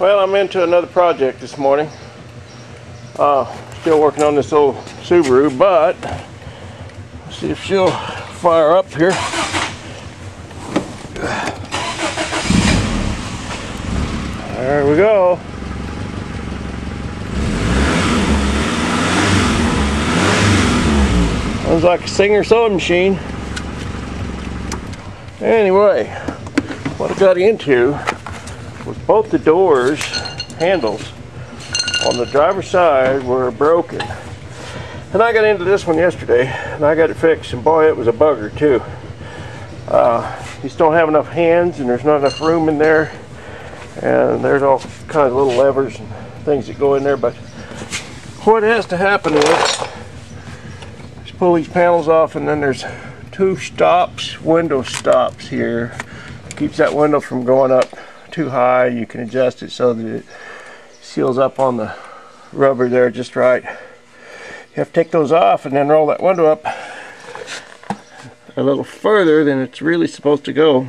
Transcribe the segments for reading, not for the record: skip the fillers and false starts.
Well, I'm into another project this morning. Still working on this old Subaru, but let's see if she'll fire up here. There we go. Sounds like a Singer sewing machine. Anyway, what I got into was both the doors handles on the driver's side were broken. And I got into this one yesterday and I got it fixed, and boy, it was a bugger too. You just don't have enough hands and there's not enough room in there, and there's all kinds of little levers and things that go in there. But what has to happen is just pull these panels off, and then there's two stops, window stops here. Keeps that window from going up too high. You can adjust it so that it seals up on the rubber there just right. You have to take those off and then roll that window up a little further than it's really supposed to go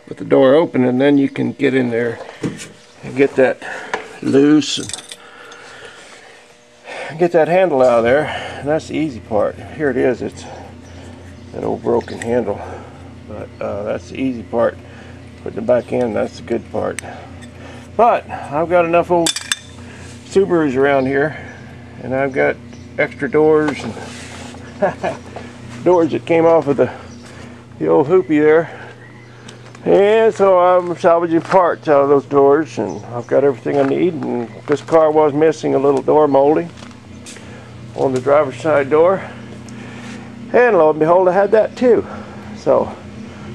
with the door open, and then you can get in there and get that loose and get that handle out of there. And that's the easy part. Here it is. It's that old broken handle, but that's the easy part. Putting it back in, that's the good part. But I've got enough old Subarus around here, and I've got extra doors and doors that came off of the old hoopy there, and so I'm salvaging parts out of those doors, and I've got everything I need. And this car was missing a little door molding on the driver's side door, and lo and behold, I had that too. So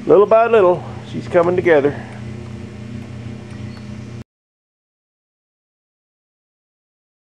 little by little, she's coming together.